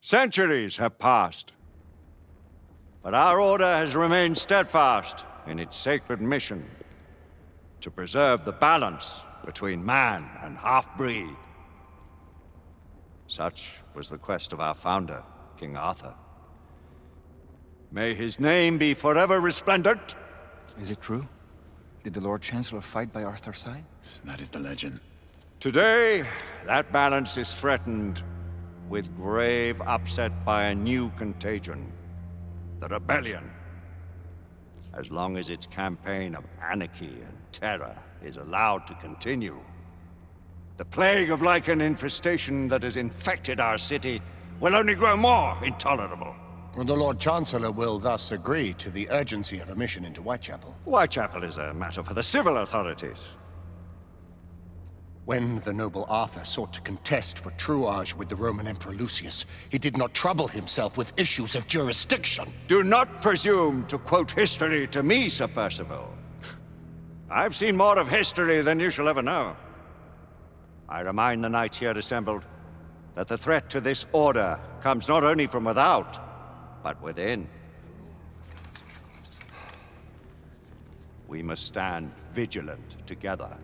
Centuries have passed, but our order has remained steadfast in its sacred mission to preserve the balance between man and half-breed. Such was the quest of our founder, King Arthur. May his name be forever resplendent. Is it true? Did the Lord Chancellor fight by Arthur's side? That is the legend. Today, that balance is threatened with grave upset by a new contagion. The rebellion. As long as its campaign of anarchy and terror is allowed to continue, the plague of lichen infestation that has infected our city will only grow more intolerable. The Lord Chancellor will thus agree to the urgency of a mission into Whitechapel. Whitechapel is a matter for the civil authorities. When the noble Arthur sought to contest for truage with the Roman Emperor Lucius, he did not trouble himself with issues of jurisdiction. Do not presume to quote history to me, Sir Percival. I've seen more of history than you shall ever know. I remind the knights here assembled that the threat to this order comes not only from without, but within. We must stand vigilant together,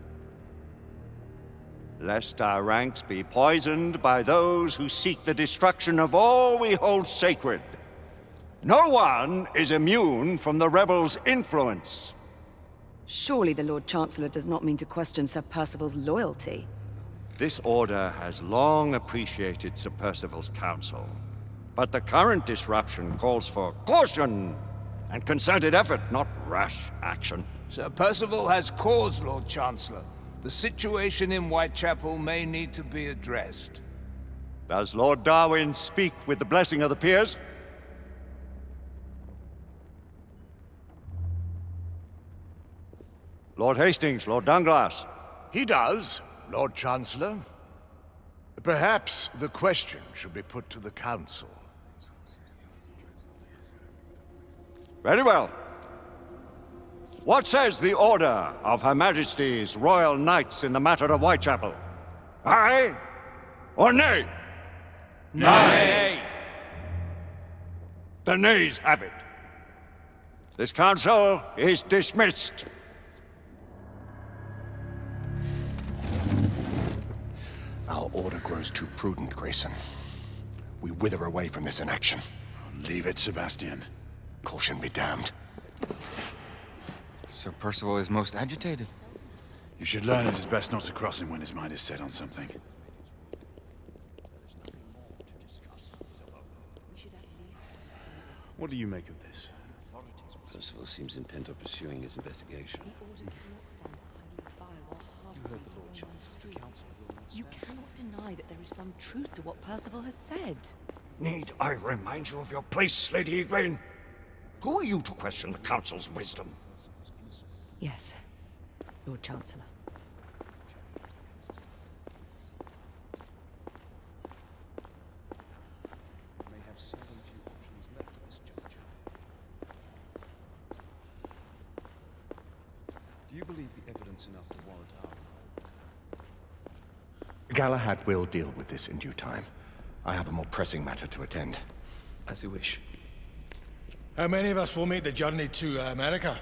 lest our ranks be poisoned by those who seek the destruction of all we hold sacred. No one is immune from the rebels' influence. Surely the Lord Chancellor does not mean to question Sir Percival's loyalty. This order has long appreciated Sir Percival's counsel, but the current disruption calls for caution and concerted effort, not rash action. Sir Percival has cause, Lord Chancellor. The situation in Whitechapel may need to be addressed. Does Lord Darwin speak with the blessing of the peers? Lord Hastings, Lord Dunglass. He does, Lord Chancellor. Perhaps the question should be put to the Council. Very well. What says the Order of Her Majesty's Royal Knights in the matter of Whitechapel? Aye or nay? Nay! The nays have it. This council is dismissed. Our order grows too prudent, Grayson. We wither away from this inaction. Leave it, Sebastian. Caution be damned. Sir Percival is most agitated. You should learn it is best not to cross him when his mind is set on something. What do you make of this? Percival seems intent on pursuing his investigation. You cannot deny that there is some truth to what Percival has said. Need I remind you of your place, Lady Egwene? Who are you to question the Council's wisdom? Yes, Lord Chancellor. May have seldom few options left at this juncture. Do you believe the evidence enough to warrant our... Galahad will deal with this in due time. I have a more pressing matter to attend. As you wish. How many of us will make the journey to America?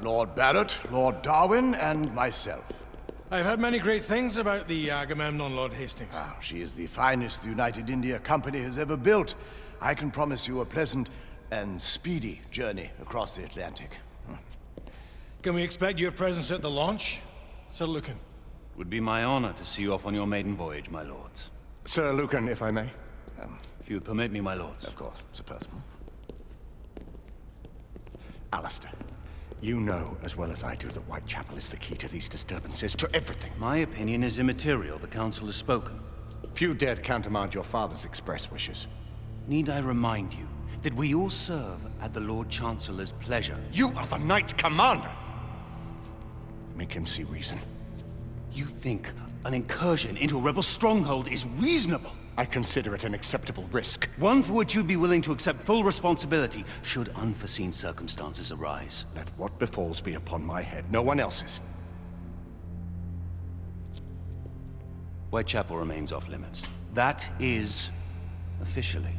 Lord Barrett, Lord Darwin, and myself. I've heard many great things about the Agamemnon, Lord Hastings. She is the finest the United India Company has ever built. I can promise you a pleasant and speedy journey across the Atlantic. Can we expect your presence at the launch, Sir Lucan? Would be my honor to see you off on your maiden voyage, my lords. Sir Lucan, if I may. If you would permit me, my lords. Of course, Sir Percival. Alistair, you know as well as I do that Whitechapel is the key to these disturbances, to everything. My opinion is immaterial. The council has spoken. Few dared countermand your father's express wishes. Need I remind you that we all serve at the Lord Chancellor's pleasure? You are the Knight Commander! Make him see reason. You think an incursion into a rebel stronghold is reasonable? I consider it an acceptable risk. One for which you'd be willing to accept full responsibility should unforeseen circumstances arise. Let what befalls be upon my head, no one else's. Whitechapel remains off limits. That is officially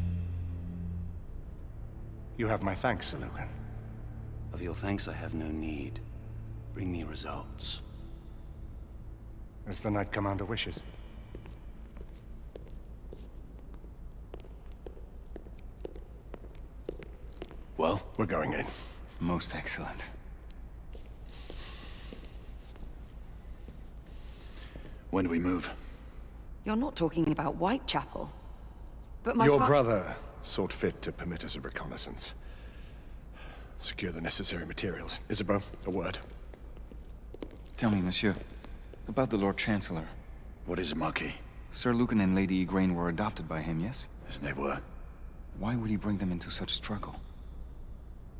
You have my thanks, Sir Lucan. Of your thanks I have no need. Bring me results. As the Knight Commander wishes. Well, We're going in. Most excellent. when do we move? You're not talking about Whitechapel. But my Your fa- brother sought fit to permit us a reconnaissance. Secure the necessary materials. Isabeau, a word. Tell me, monsieur, about the Lord Chancellor. What is it, Marquis? Sir Lucan and Lady Igraine were adopted by him, yes? Yes, they were. Why would he bring them into such struggle?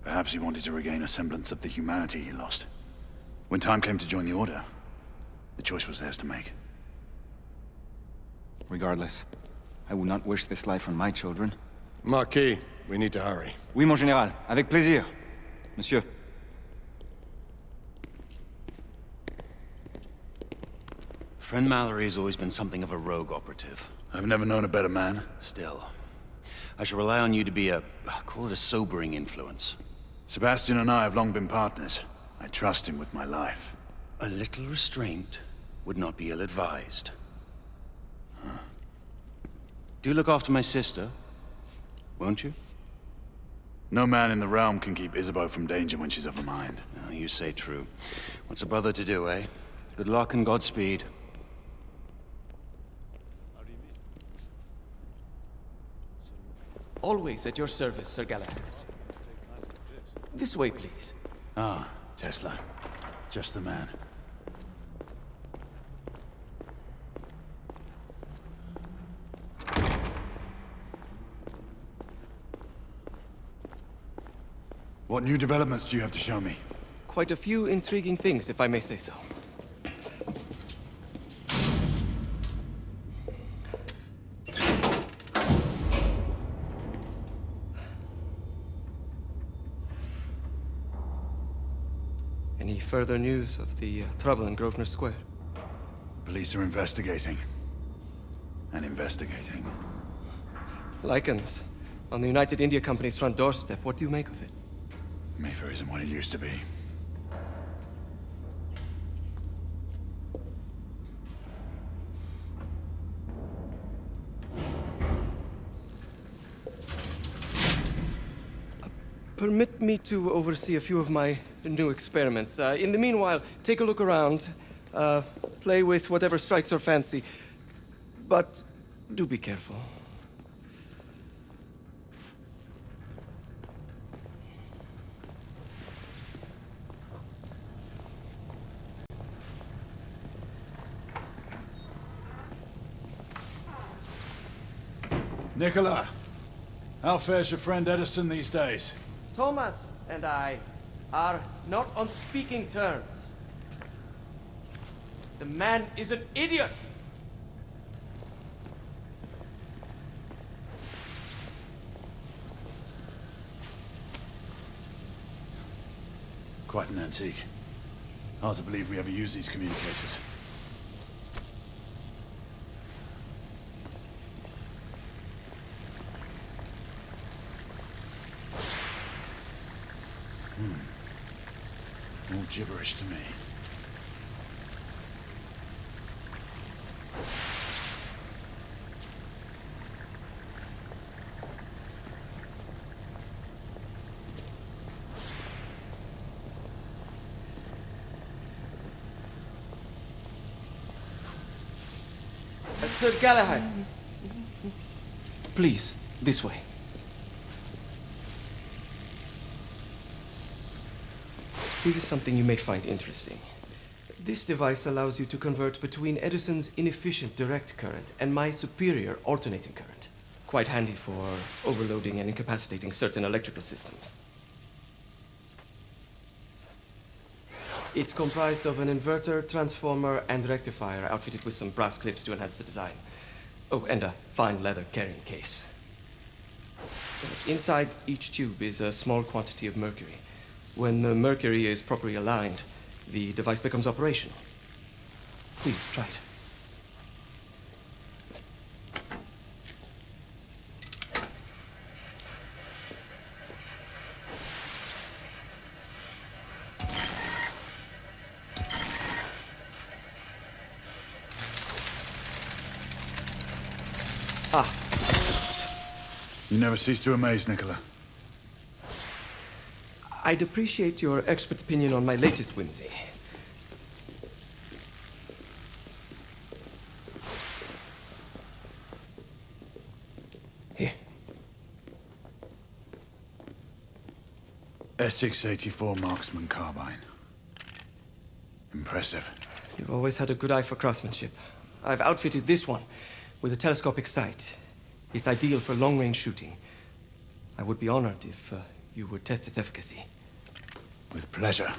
Perhaps he wanted to regain a semblance of the humanity he lost. When time came to join the Order, the choice was theirs to make. Regardless, I would not wish this life on my children. Marquis, we need to hurry. Oui, mon général. Avec plaisir. Monsieur. Friend Mallory has always been something of a rogue operative. I've never known a better man. Still, I shall rely on you to be call it a sobering influence. Sebastian and I have long been partners. I trust him with my life. A little restraint would not be ill-advised. Do look after my sister, won't you? No man in the realm can keep Isabeau from danger when she's of a mind. Oh, you say true. What's a brother to do, eh? Good luck and Godspeed. Always at your service, Sir Galahad. This way, please. Ah, Tesla. Just the man. What new developments do you have to show me? Quite a few intriguing things, if I may say so. Any further news of the trouble in Grosvenor Square? Police are investigating. And investigating. Lycans, on the United India Company's front doorstep. What do you make of it? Mayfair isn't what it used to be. Permit me to oversee a few of my new experiments. In the meanwhile, take a look around. Play with whatever strikes your fancy. But do be careful. Nicola! How fares your friend Edison these days? Thomas and I are not on speaking terms. The man is an idiot! Quite an antique. Hard to believe we ever use these communicators. All gibberish to me. Sir Galahad! Please, this way. Here is something you may find interesting. This device allows you to convert between Edison's inefficient direct current and my superior alternating current. Quite handy for overloading and incapacitating certain electrical systems. It's comprised of an inverter, transformer, and rectifier outfitted with some brass clips to enhance the design. Oh, and a fine leather carrying case. Inside each tube is a small quantity of mercury. When the mercury is properly aligned, the device becomes operational. Please, try it. You never cease to amaze, Nicola. I'd appreciate your expert opinion on my latest whimsy. Here. S684 Marksman Carbine. Impressive. You've always had a good eye for craftsmanship. I've outfitted this one with a telescopic sight. It's ideal for long-range shooting. I would be honored if you would test its efficacy. With pleasure.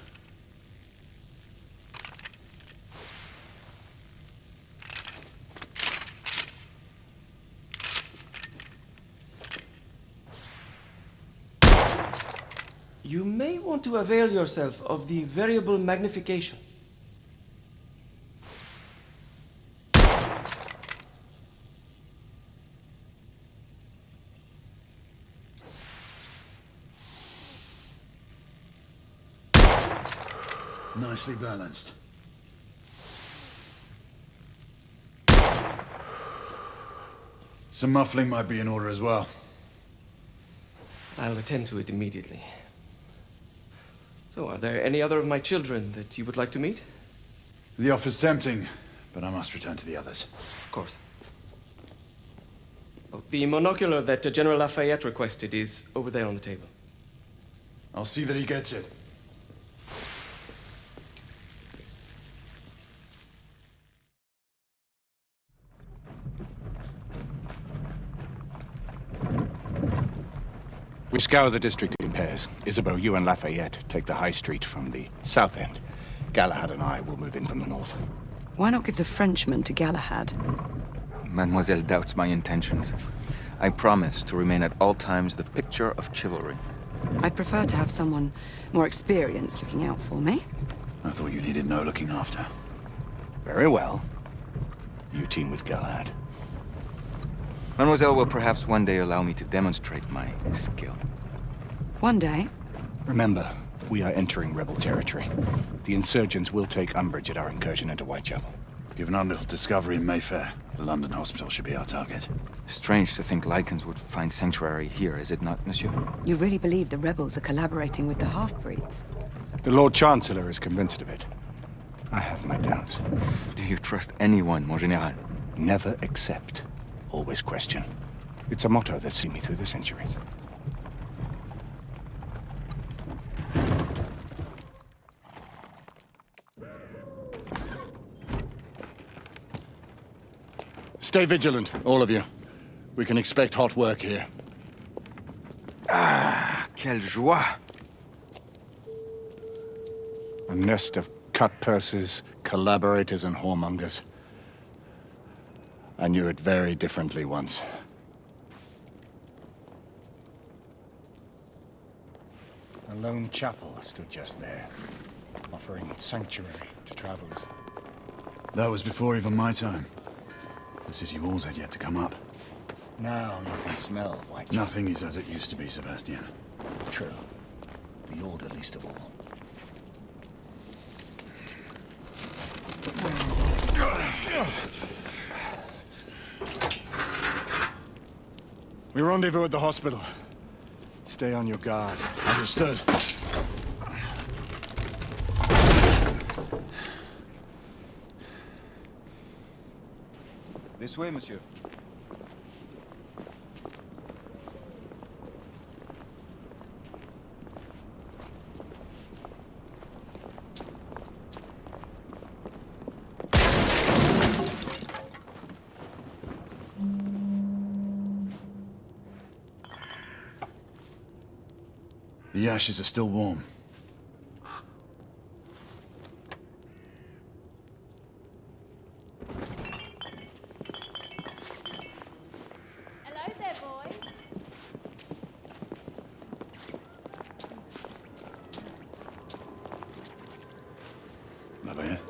You may want to avail yourself of the variable magnification. Nicely balanced. Some muffling might be in order as well. I'll attend to it immediately. So, are there any other of my children that you would like to meet? The offer's tempting, but I must return to the others. Of course. Oh, the monocular that General Lafayette requested is over there on the table. I'll see that he gets it. We scour the district in pairs. Isabeau, you and Lafayette take the high street from the south end. Galahad and I will move in from the north. Why not give the Frenchman to Galahad? Mademoiselle doubts my intentions. I promise to remain at all times the picture of chivalry. I'd prefer to have someone more experienced looking out for me. I thought you needed no looking after. Very well. You team with Galahad. Mademoiselle will perhaps one day allow me to demonstrate my skill. One day. Remember, we are entering rebel territory. The insurgents will take umbrage at our incursion into Whitechapel. Given our little discovery in Mayfair, the London hospital should be our target. Strange to think Lycans would find sanctuary here, is it not, monsieur? You really believe the rebels are collaborating with the half-breeds? The Lord Chancellor is convinced of it. I have my doubts. Do you trust anyone, mon général? Never accept. Always question. It's a motto that's seen me through the centuries. Stay vigilant, all of you. We can expect hot work here. Ah, quelle joie! A nest of cut-purses, collaborators, and whoremongers. I knew it very differently once. A lone chapel stood just there, offering sanctuary to travelers. That was before even my time. The city walls had yet to come up. Now you can smell Whitechapel. Nothing is as it used to be, Sebastian. True. The order least of all. We rendezvous at the hospital. Stay on your guard. Understood. This way, monsieur. The ashes are still warm. Hello there, boys. Lafayette?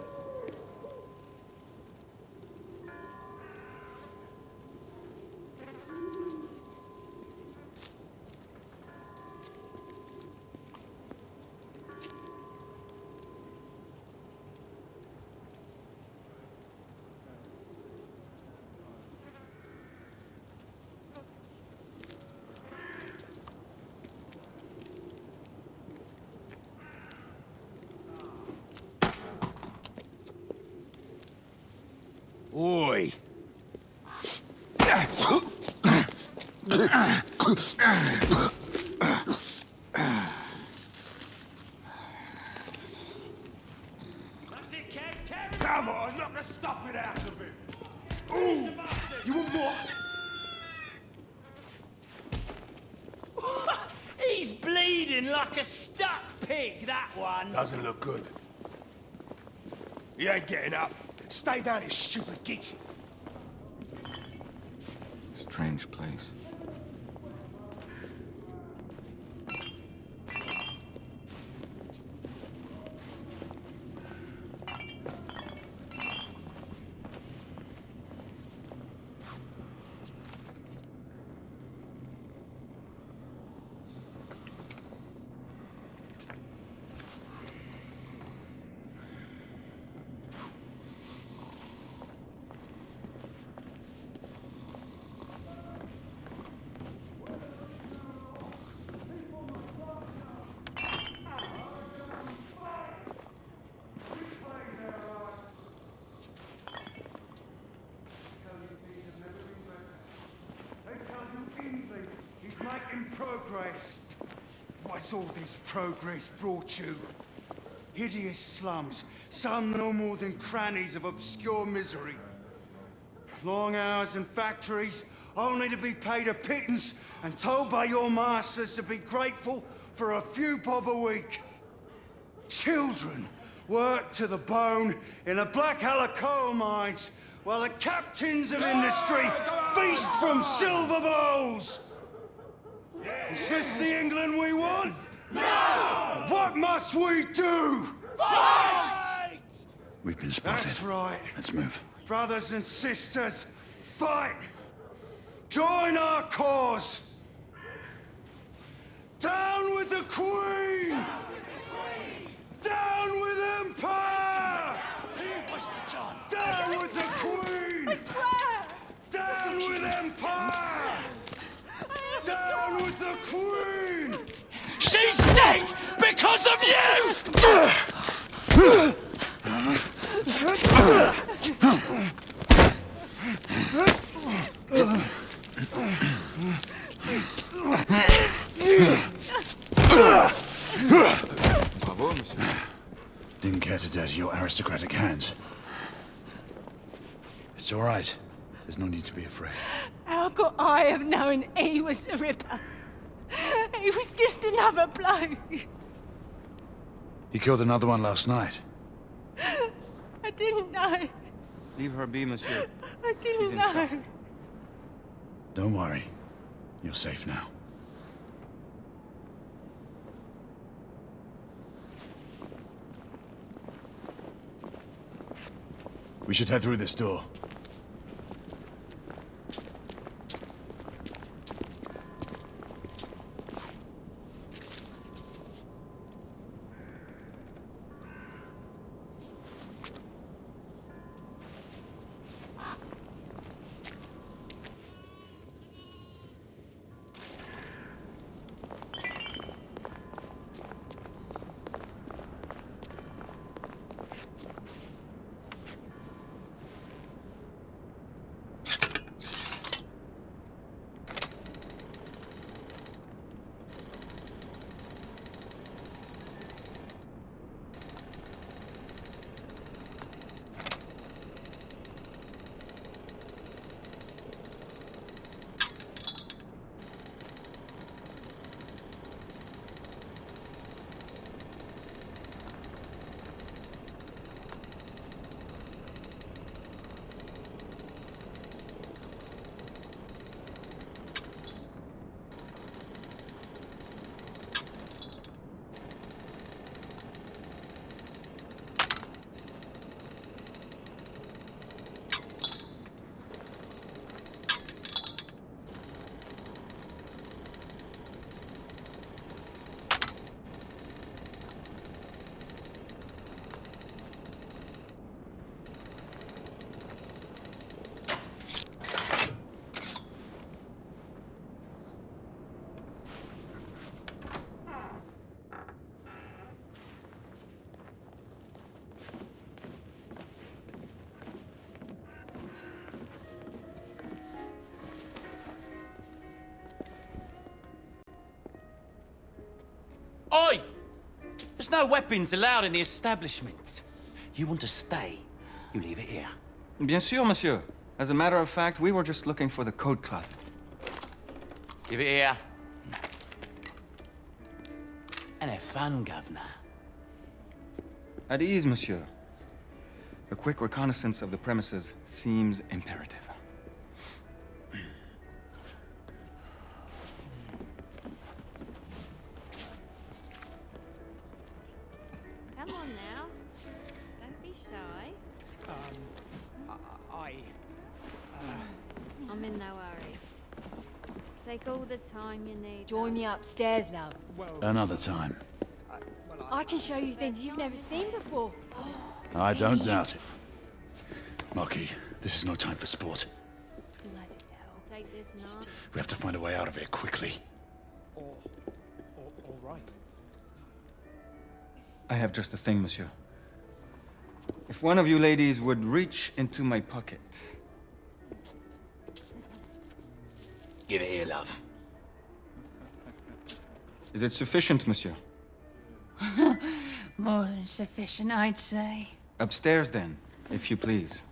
Come on, knock the stuffing out of him! Ooh! You want more? He's bleeding like a stuck pig, that one. Doesn't look good. He ain't getting up. Stay down, you stupid git. Strange place. He's making progress. What's all this progress brought you? Hideous slums, some no more than crannies of obscure misery. Long hours in factories, only to be paid a pittance and told by your masters to be grateful for a few bob a week. Children worked to the bone in the Blackhallow coal mines, while the captains of industry feast from silver bowls. Is this the England we want? No! What must we do? Fight! We've been spotted. That's right. Let's move. Brothers and sisters, fight! Join our cause! Down with the Queen! Down with Empire! Down with the Queen! I swear! Down with Empire! Down with the Queen! She's dead because of Bravo, monsieur. Didn't care to dirty your aristocratic hands. It's all right. There's no need to be afraid. How could I have known he was the Ripper? He was just another bloke. He killed another one last night. I didn't know. Leave her be, monsieur. I didn't She's in know. shock. Don't worry. You're safe now. We should head through this door. Oi! There's no weapons allowed in the establishment. You want to stay, you leave it here. Bien sûr, monsieur. As a matter of fact, we were just looking for the code closet. Give it here. And have fun, Governor. At ease, monsieur. A quick reconnaissance of the premises seems imperative. Come on now. Don't be shy. I'm in no hurry. Take all the time you need. Join me upstairs now. Another time. I can show you things you've never seen before. I don't doubt it. Marquis, this is no time for sport. Bloody hell. Take this knife. We have to find a way out of here quickly. All right. I have just the thing, monsieur. If one of you ladies would reach into my pocket. Give it here, love. Is it sufficient, monsieur? More than sufficient, I'd say. Upstairs, then, if you please.